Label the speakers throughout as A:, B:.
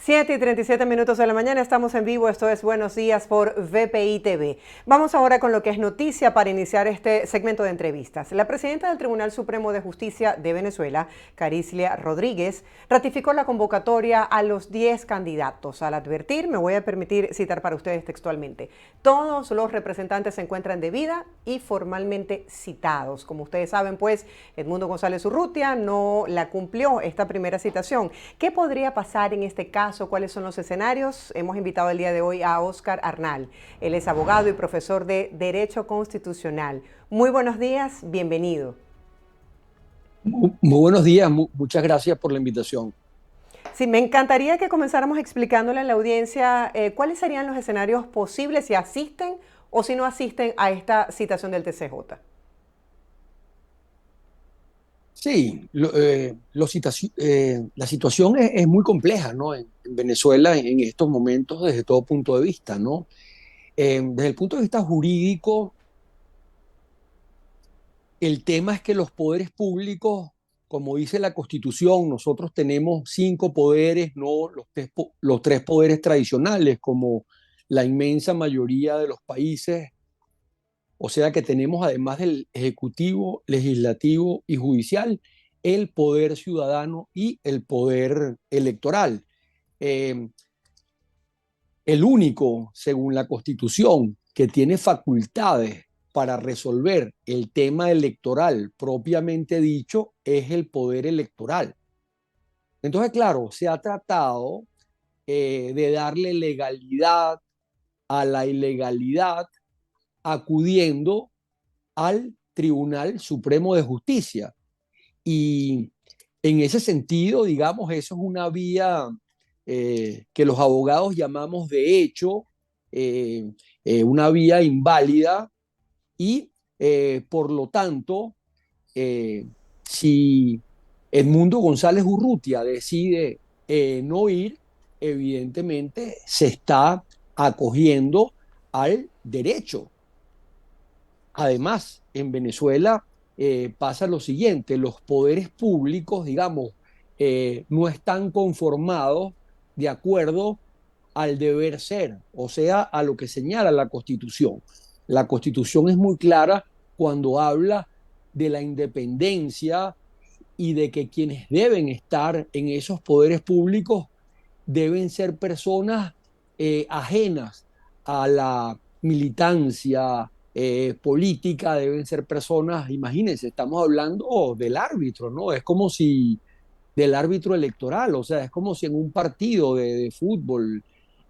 A: 7:37 de la mañana, estamos en vivo, esto es Buenos Días por VPI TV. Vamos ahora con lo que es noticia para iniciar este segmento de entrevistas. La presidenta del Tribunal Supremo de Justicia de Venezuela, Cariclia Rodríguez, ratificó la convocatoria a los 10 candidatos. Al advertir, me voy a permitir citar para ustedes textualmente, todos los representantes se encuentran debida y formalmente citados. Como ustedes saben, pues, Edmundo González Urrutia no la cumplió esta primera citación. ¿Qué podría pasar en este caso? ¿Cuáles son los escenarios? Hemos invitado el día de hoy a Óscar Arnal. Él es abogado y profesor de Derecho Constitucional. Muy buenos días, bienvenido.
B: Muy buenos días, muchas gracias por la invitación.
A: Sí, me encantaría que comenzáramos explicándole a la audiencia cuáles serían los escenarios posibles si asisten o si no asisten a esta citación del TCJ.
B: Sí, la situación es muy compleja, ¿no? En Venezuela en estos momentos desde todo punto de vista, ¿no? Desde el punto de vista jurídico, el tema es que los poderes públicos, como dice la Constitución, nosotros tenemos cinco poderes, no los tres poderes tradicionales, como la inmensa mayoría de los países. O sea que tenemos, además del ejecutivo, legislativo y judicial, el poder ciudadano y el poder electoral. Eh, el único, según la Constitución, que tiene facultades para resolver el tema electoral propiamente dicho es el poder electoral. Entonces, claro, se ha tratado de darle legalidad a la ilegalidad acudiendo al Tribunal Supremo de Justicia. Y en ese sentido, digamos, eso es una vía que los abogados llamamos de hecho, una vía inválida y por lo tanto, si Edmundo González Urrutia decide no ir, evidentemente se está acogiendo al derecho. Además, en Venezuela pasa lo siguiente, los poderes públicos, digamos, no están conformados de acuerdo al deber ser, o sea, a lo que señala la Constitución. La Constitución es muy clara cuando habla de la independencia y de que quienes deben estar en esos poderes públicos deben ser personas ajenas a la militancia política, deben ser personas, imagínense, estamos hablando del árbitro, ¿no? Es como si del árbitro electoral, o sea, es como si en un partido de fútbol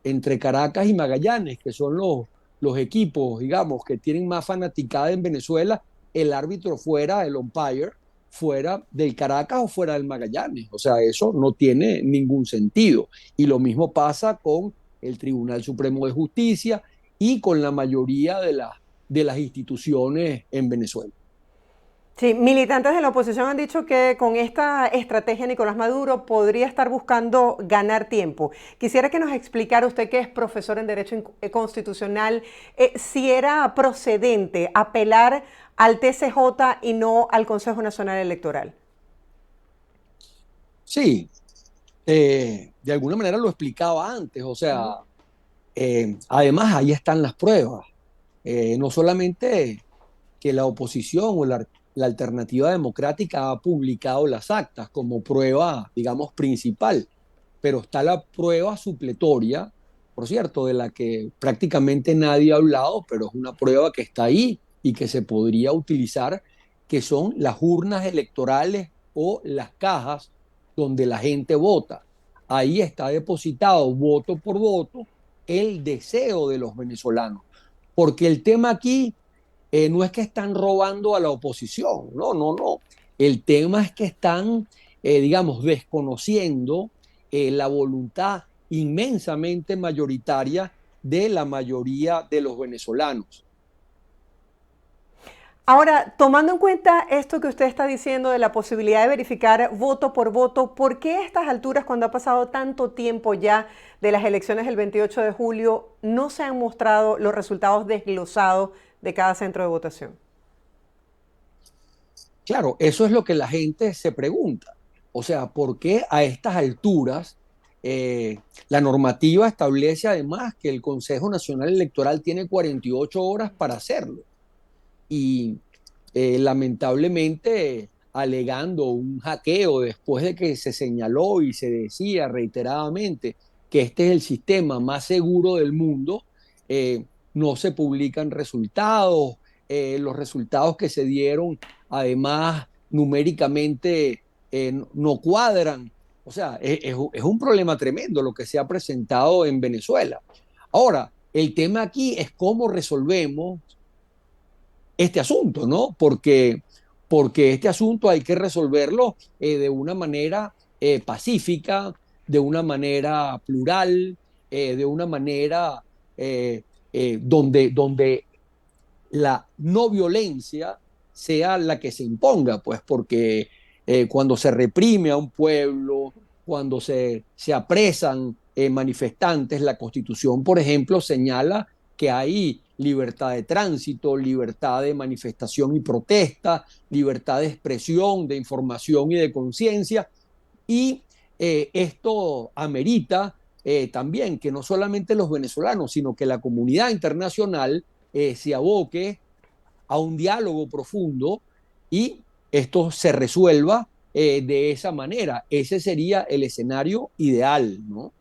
B: entre Caracas y Magallanes, que son los equipos, digamos, que tienen más fanaticada en Venezuela, el árbitro fuera, el umpire, fuera del Caracas o fuera del Magallanes. O sea, eso no tiene ningún sentido. Y lo mismo pasa con el Tribunal Supremo de Justicia y con la mayoría de las instituciones en Venezuela.
A: Sí, militantes de la oposición han dicho que con esta estrategia Nicolás Maduro podría estar buscando ganar tiempo. Quisiera que nos explicara usted, que es profesor en Derecho Constitucional, si era procedente apelar al TCJ y no al Consejo Nacional Electoral.
B: Sí, de alguna manera lo explicaba antes, o sea, además ahí están las pruebas. No solamente que la oposición o la alternativa democrática ha publicado las actas como prueba, digamos, principal, pero está la prueba supletoria, por cierto, de la que prácticamente nadie ha hablado, pero es una prueba que está ahí y que se podría utilizar, que son las urnas electorales o las cajas donde la gente vota. Ahí está depositado voto por voto el deseo de los venezolanos, porque el tema aquí no es que están robando a la oposición, no, no, no. El tema es que están, digamos, desconociendo la voluntad inmensamente mayoritaria de la mayoría de los venezolanos.
A: Ahora, tomando en cuenta esto que usted está diciendo de la posibilidad de verificar voto por voto, ¿por qué a estas alturas, cuando ha pasado tanto tiempo ya de las elecciones del 28 de julio, no se han mostrado los resultados desglosados de cada centro de votación?
B: Claro, eso es lo que la gente se pregunta. O sea, ¿por qué a estas alturas La normativa establece además que el Consejo Nacional Electoral tiene 48 horas para hacerlo. Y lamentablemente, alegando un hackeo después de que se señaló y se decía reiteradamente que este es el sistema más seguro del mundo, no se publican resultados. Los resultados que se dieron, además, numéricamente no cuadran. O sea, es un problema tremendo lo que se ha presentado en Venezuela. Ahora, el tema aquí es cómo resolvemos este asunto, ¿no? Porque este asunto hay que resolverlo de una manera pacífica, de una manera plural, de una manera donde la no violencia sea la que se imponga, pues porque cuando se reprime a un pueblo, cuando se apresan manifestantes, la Constitución, por ejemplo, señala que hay libertad de tránsito, libertad de manifestación y protesta, libertad de expresión, de información y de conciencia, y esto amerita también que no solamente los venezolanos, sino que la comunidad internacional se aboque a un diálogo profundo y esto se resuelva de esa manera. Ese sería el escenario ideal, ¿no?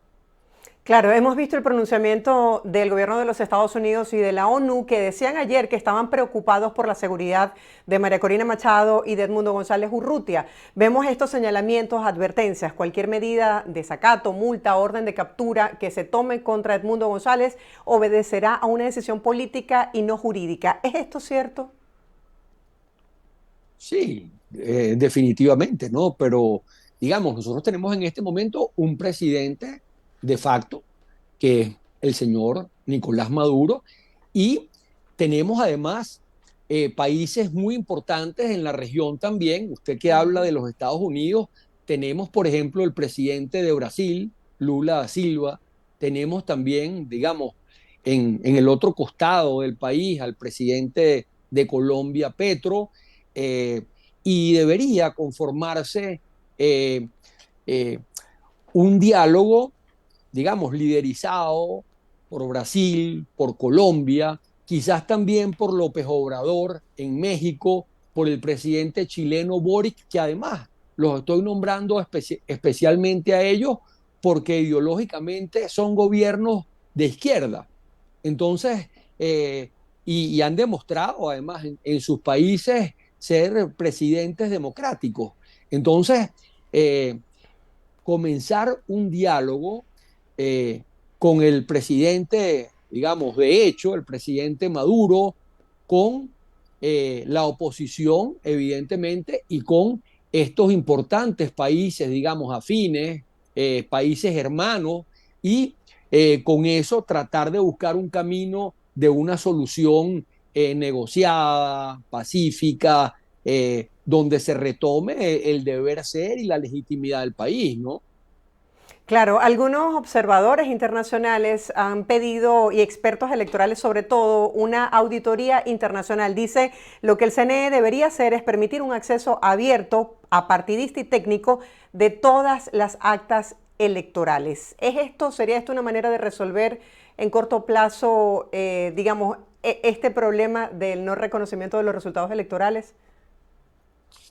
A: Claro, hemos visto el pronunciamiento del gobierno de los Estados Unidos y de la ONU que decían ayer que estaban preocupados por la seguridad de María Corina Machado y de Edmundo González Urrutia. Vemos estos señalamientos, advertencias, cualquier medida, desacato, multa, orden de captura que se tome contra Edmundo González obedecerá a una decisión política y no jurídica. ¿Es esto cierto?
B: Sí, definitivamente, ¿no? Pero digamos, nosotros tenemos en este momento un presidente de facto, que es el señor Nicolás Maduro, y tenemos además países muy importantes en la región también. Usted que habla de los Estados Unidos, tenemos, por ejemplo, el presidente de Brasil, Lula da Silva, tenemos también, digamos, en el otro costado del país al presidente de Colombia, Petro, eh, y debería conformarse eh, eh, un diálogo, digamos, liderizado por Brasil, por Colombia, quizás también por López Obrador en México, por el presidente chileno Boric, que además los estoy nombrando especialmente a ellos porque ideológicamente son gobiernos de izquierda. Entonces, y han demostrado además en sus países ser presidentes democráticos. Entonces, eh, comenzar un diálogo con el presidente, digamos, de hecho, el presidente Maduro, con la oposición, evidentemente, y con estos importantes países, digamos, afines, países hermanos, y con eso tratar de buscar un camino de una solución negociada, pacífica, donde se retome el deber ser y la legitimidad del país, ¿no?
A: Claro, algunos observadores internacionales han pedido, y expertos electorales sobre todo, una auditoría internacional. Dice, lo que el CNE debería hacer es permitir un acceso abierto, apartidista y técnico de todas las actas electorales. ¿Sería esto una manera de resolver en corto plazo, digamos, este problema del no reconocimiento de los resultados electorales?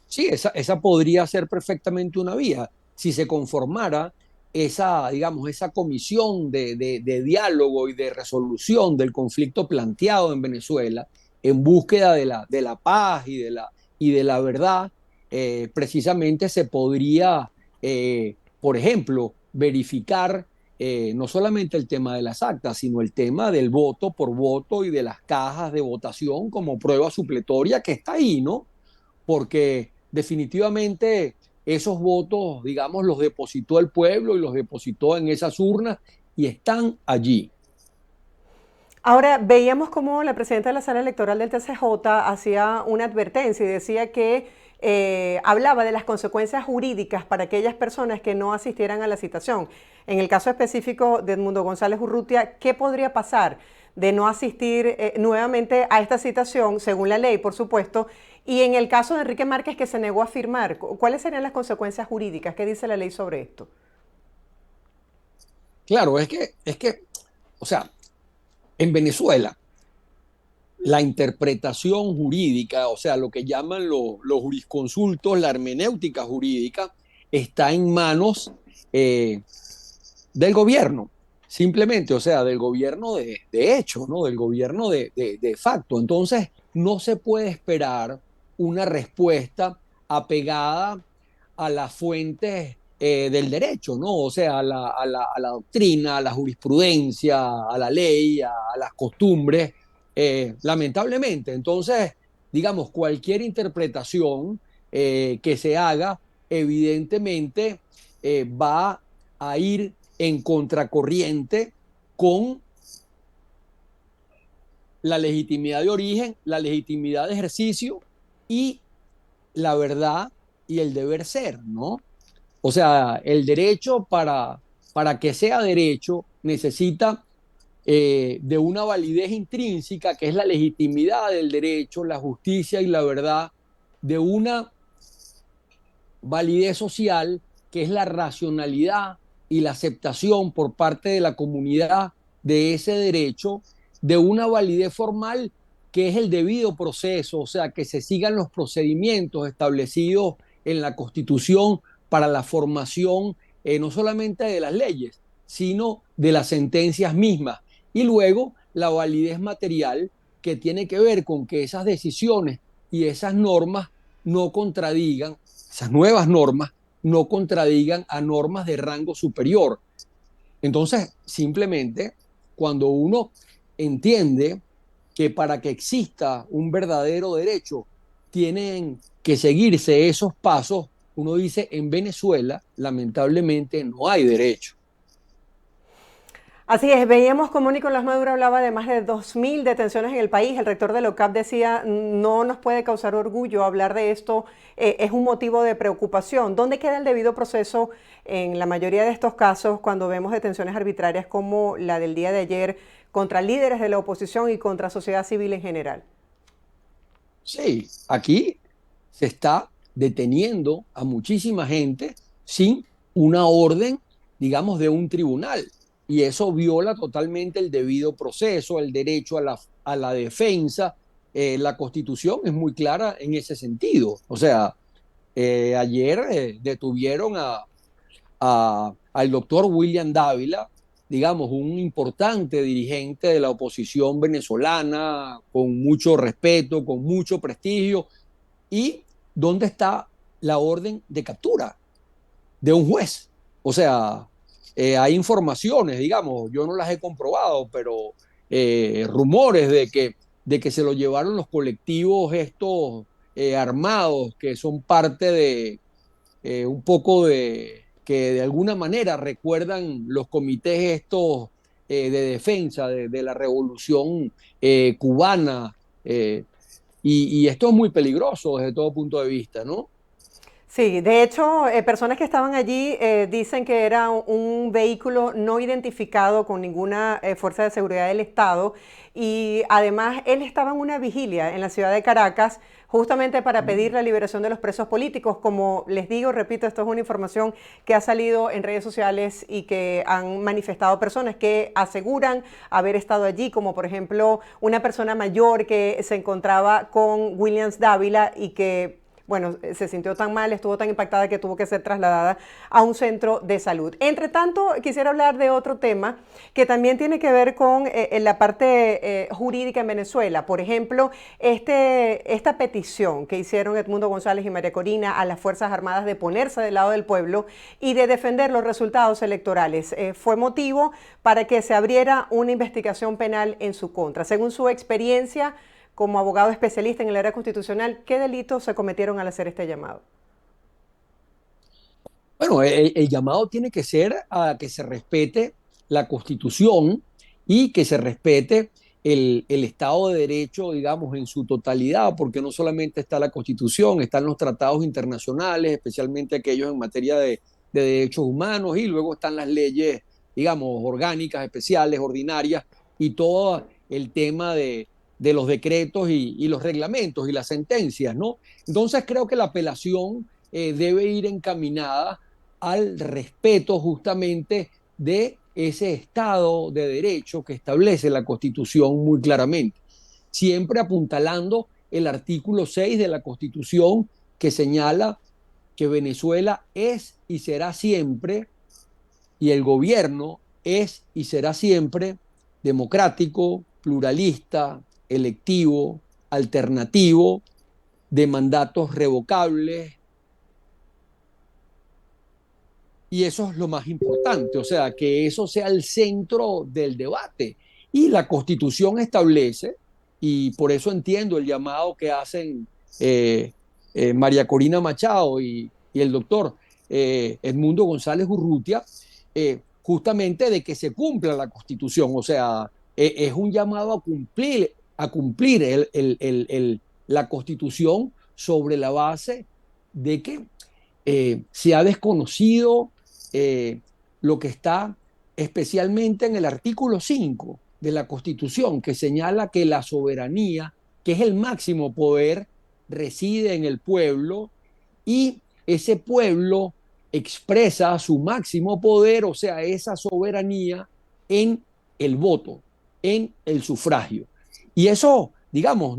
B: Sí, esa podría ser perfectamente una vía. Si se conformara esa, digamos, esa comisión de diálogo y de resolución del conflicto planteado en Venezuela en búsqueda de la paz y de la verdad, precisamente se podría, por ejemplo, verificar no solamente el tema de las actas, sino el tema del voto por voto y de las cajas de votación como prueba supletoria que está ahí, ¿no? Porque definitivamente esos votos, digamos, los depositó el pueblo y los depositó en esas urnas y están allí.
A: Ahora, veíamos cómo la presidenta de la sala electoral del TCJ hacía una advertencia y decía que hablaba de las consecuencias jurídicas para aquellas personas que no asistieran a la citación. En el caso específico de Edmundo González Urrutia, ¿qué podría pasar de no asistir nuevamente a esta citación, según la ley, por supuesto? Y en el caso de Enrique Márquez, que se negó a firmar, ¿cuáles serían las consecuencias jurídicas? ¿Qué dice la ley sobre esto?
B: Claro, o sea, en Venezuela, la interpretación jurídica, o sea, lo que llaman los jurisconsultos, la hermenéutica jurídica, está en manos eh, del gobierno, simplemente, o sea, del gobierno de hecho, ¿no? Del gobierno de facto. Entonces, no se puede esperar una respuesta apegada a las fuentes del derecho, ¿no? O sea, a la doctrina, a la jurisprudencia, a la ley, a las costumbres, lamentablemente. Entonces, digamos, cualquier interpretación que se haga, evidentemente, va a ir en contracorriente con la legitimidad de origen, la legitimidad de ejercicio y la verdad y el deber ser, ¿no? O sea, el derecho para que sea derecho necesita de una validez intrínseca, que es la legitimidad del derecho, la justicia y la verdad, de una validez social, que es la racionalidad y la aceptación por parte de la comunidad de ese derecho, de una validez formal, que es el debido proceso, o sea, que se sigan los procedimientos establecidos en la Constitución para la formación no solamente de las leyes, sino de las sentencias mismas. Y luego la validez material, que tiene que ver con que esas decisiones y esas normas no contradigan, esas nuevas normas no contradigan a normas de rango superior. Entonces, simplemente, cuando uno entiende que para que exista un verdadero derecho tienen que seguirse esos pasos, uno dice, en Venezuela, lamentablemente, no hay derecho.
A: Así es, veíamos como Nicolás Maduro hablaba de más de 2.000 detenciones en el país. El rector de la OCAP decía, no nos puede causar orgullo hablar de esto, es un motivo de preocupación. ¿Dónde queda el debido proceso en la mayoría de estos casos cuando vemos detenciones arbitrarias como la del día de ayer contra líderes de la oposición y contra sociedad civil en general?
B: Sí, aquí se está deteniendo a muchísima gente sin una orden, digamos, de un tribunal. Y eso viola totalmente el debido proceso, el derecho a la defensa. La Constitución es muy clara en ese sentido. O sea, ayer detuvieron al doctor William Dávila, digamos, un importante dirigente de la oposición venezolana, con mucho respeto, con mucho prestigio. ¿Y dónde está la orden de captura de un juez? O sea, hay informaciones, digamos, yo no las he comprobado, pero rumores de que se lo llevaron los colectivos estos armados, que son parte de un poco que de alguna manera recuerdan los comités estos de defensa de la revolución cubana. Y esto es muy peligroso desde todo punto de vista, ¿no?
A: Sí, de hecho, personas que estaban allí dicen que era un vehículo no identificado con ninguna fuerza de seguridad del Estado y además él estaba en una vigilia en la ciudad de Caracas justamente para pedir la liberación de los presos políticos. Como les digo, repito, esto es una información que ha salido en redes sociales y que han manifestado personas que aseguran haber estado allí, como por ejemplo una persona mayor que se encontraba con Williams Dávila y que bueno, se sintió tan mal, estuvo tan impactada que tuvo que ser trasladada a un centro de salud. Entre tanto, quisiera hablar de otro tema que también tiene que ver con la parte jurídica en Venezuela. Por ejemplo, esta petición que hicieron Edmundo González y María Corina a las Fuerzas Armadas de ponerse del lado del pueblo y de defender los resultados electorales fue motivo para que se abriera una investigación penal en su contra. Según su experiencia, como abogado especialista en el área constitucional, ¿qué delitos se cometieron al hacer este llamado?
B: Bueno, el llamado tiene que ser a que se respete la Constitución y que se respete el Estado de Derecho, digamos, en su totalidad, porque no solamente está la Constitución, están los tratados internacionales, especialmente aquellos en materia de derechos humanos, y luego están las leyes, digamos, orgánicas, especiales, ordinarias, y todo el tema de los decretos y los reglamentos y las sentencias, ¿no? Entonces creo que la apelación debe ir encaminada al respeto justamente de ese Estado de Derecho que establece la Constitución muy claramente, siempre apuntalando el artículo 6 de la Constitución que señala que Venezuela es y será siempre, y el gobierno es y será siempre democrático, pluralista, electivo, alternativo, de mandatos revocables, y eso es lo más importante, o sea, que eso sea el centro del debate. Y la Constitución establece, y por eso entiendo el llamado que hacen María Corina Machado y el doctor Edmundo González Urrutia, justamente de que se cumpla la Constitución, o sea, es un llamado a cumplir la Constitución sobre la base de que se ha desconocido eh, lo que está especialmente en el artículo 5 de la Constitución, que señala que la soberanía, que es el máximo poder, reside en el pueblo y ese pueblo expresa su máximo poder, o sea, esa soberanía en el voto, en el sufragio. Y eso, digamos,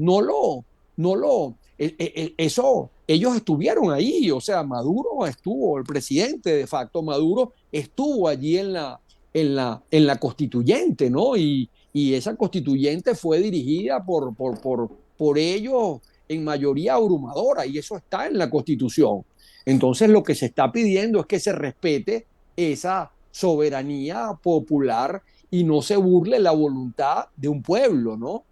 B: eso, ellos estuvieron ahí, o sea, Maduro estuvo, el presidente de facto Maduro estuvo allí en la constituyente, ¿no? Y esa constituyente fue dirigida por ellos en mayoría abrumadora, y eso está en la Constitución. Entonces, lo que se está pidiendo es que se respete esa soberanía popular y no se burle la voluntad de un pueblo, ¿no?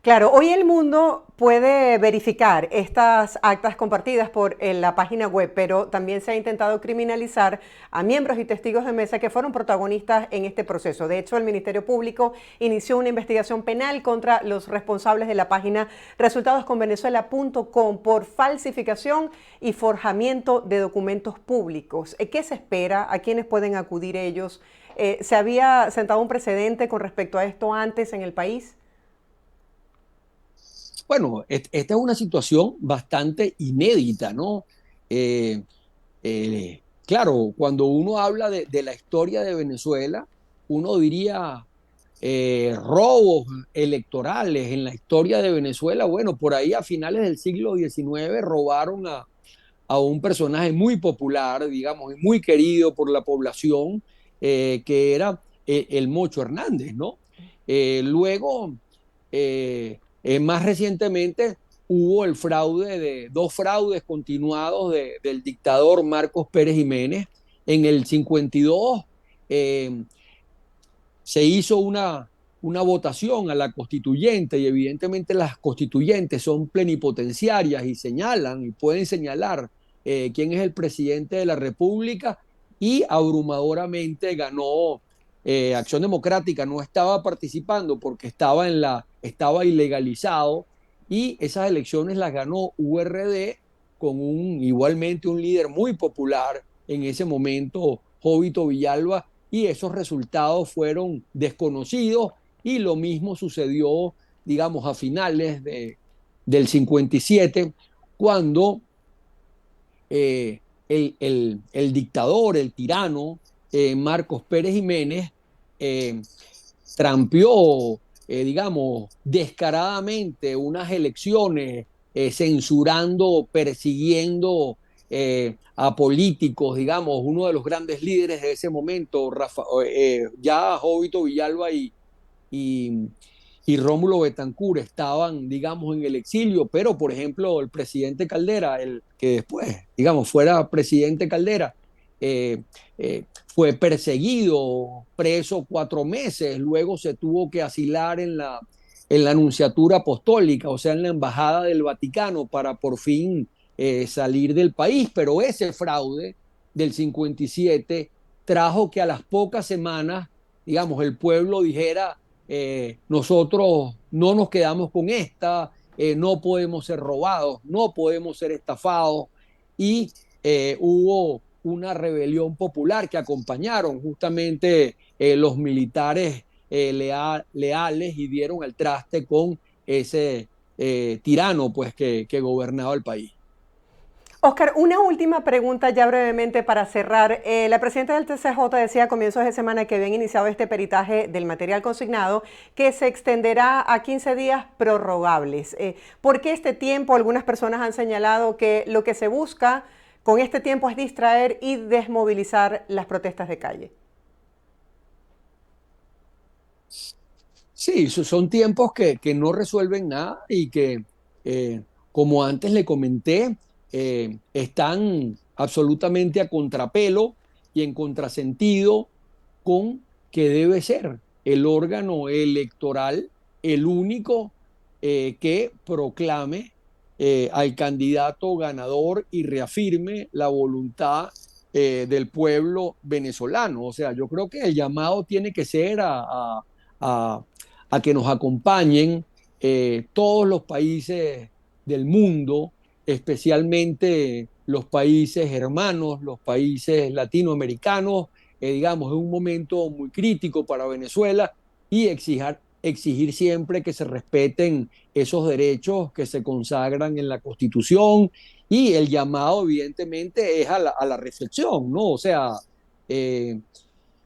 A: Claro, hoy el mundo puede verificar estas actas compartidas por la página web, pero también se ha intentado criminalizar a miembros y testigos de mesa que fueron protagonistas en este proceso. De hecho, el Ministerio Público inició una investigación penal contra los responsables de la página resultadosconvenezuela.com por falsificación y forjamiento de documentos públicos. ¿Qué se espera? ¿A quiénes pueden acudir ellos? ¿Se había sentado un precedente con respecto a esto antes en el país?
B: Bueno, esta es una situación bastante inédita, ¿no? Eh, claro, cuando uno habla de la historia de Venezuela, uno diría robos electorales en la historia de Venezuela. Bueno, por ahí a finales del siglo XIX robaron a un personaje muy popular, digamos, y muy querido por la población, que era el Mocho Hernández, ¿no? Luego, más recientemente, hubo el fraude de dos fraudes continuados del dictador Marcos Pérez Jiménez. En el 52 eh, se hizo una votación a la constituyente y evidentemente las constituyentes son plenipotenciarias y señalan y pueden señalar quién es el presidente de la República, y abrumadoramente ganó Acción Democrática. No estaba participando porque estaba ilegalizado, y esas elecciones las ganó URD con igualmente un líder muy popular en ese momento, Jovito Villalba, y esos resultados fueron desconocidos, y lo mismo sucedió, digamos, a finales del 57, cuando el dictador, el tirano, Marcos Pérez Jiménez, eh, trampeó, digamos, descaradamente unas elecciones, censurando, persiguiendo a políticos, digamos, uno de los grandes líderes de ese momento, ya Jovito Villalba y, y Rómulo Betancourt estaban, digamos, en el exilio, pero, por ejemplo, el presidente Caldera, el que después, digamos, fuera presidente Caldera, eh, fue perseguido, preso 4 meses, luego se tuvo que asilar en la Nunciatura Apostólica, o sea, en la Embajada del Vaticano, para por fin salir del país. Pero ese fraude del 57 trajo que a las pocas semanas, digamos, el pueblo dijera, nosotros no nos quedamos con esta, no podemos ser robados, no podemos ser estafados, y hubo una rebelión popular que acompañaron justamente los militares leales, y dieron al traste con ese tirano pues que gobernaba el país.
A: Oscar, una última pregunta ya brevemente para cerrar. La presidenta del TCJ decía a comienzos de semana que habían iniciado este peritaje del material consignado que se extenderá a 15 días prorrogables. ¿Por qué este tiempo? Algunas personas han señalado que lo que se busca con este tiempo es distraer y desmovilizar las protestas de calle.
B: Sí, son tiempos que no resuelven nada y que, como antes le comenté, están absolutamente a contrapelo y en contrasentido con que debe ser el órgano electoral el único que proclame al candidato ganador y reafirme la voluntad del pueblo venezolano. O sea, yo creo que el llamado tiene que ser a, a que nos acompañen todos los países del mundo, especialmente los países hermanos, los países latinoamericanos, digamos, es un momento muy crítico para Venezuela y exigir siempre que se respeten esos derechos que se consagran en la Constitución y el llamado evidentemente es a la reflexión, ¿no? O sea, eh,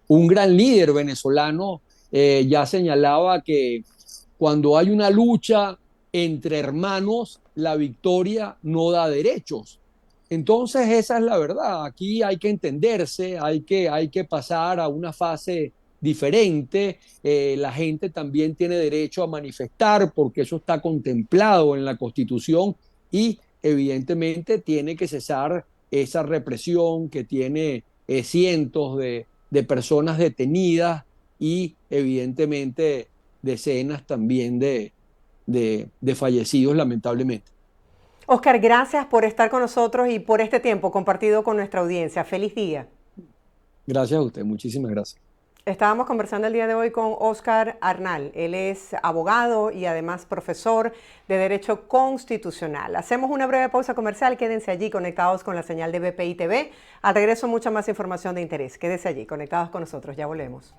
B: un gran líder venezolano ya señalaba que cuando hay una lucha entre hermanos, la victoria no da derechos. Entonces esa es la verdad. Aquí hay que entenderse, hay que pasar a una fase diferente. La gente también tiene derecho a manifestar porque eso está contemplado en la Constitución y evidentemente tiene que cesar esa represión que tiene cientos de personas detenidas y evidentemente decenas también de fallecidos lamentablemente.
A: Oscar, gracias por estar con nosotros y por este tiempo compartido con nuestra audiencia. Feliz día.
B: Gracias a usted, muchísimas gracias.
A: Estábamos conversando el día de hoy con Oscar Arnal. Él es abogado y además profesor de Derecho Constitucional. Hacemos una breve pausa comercial. Quédense allí conectados con la señal de BPI TV. Al regreso, mucha más información de interés. Quédense allí conectados con nosotros. Ya volvemos.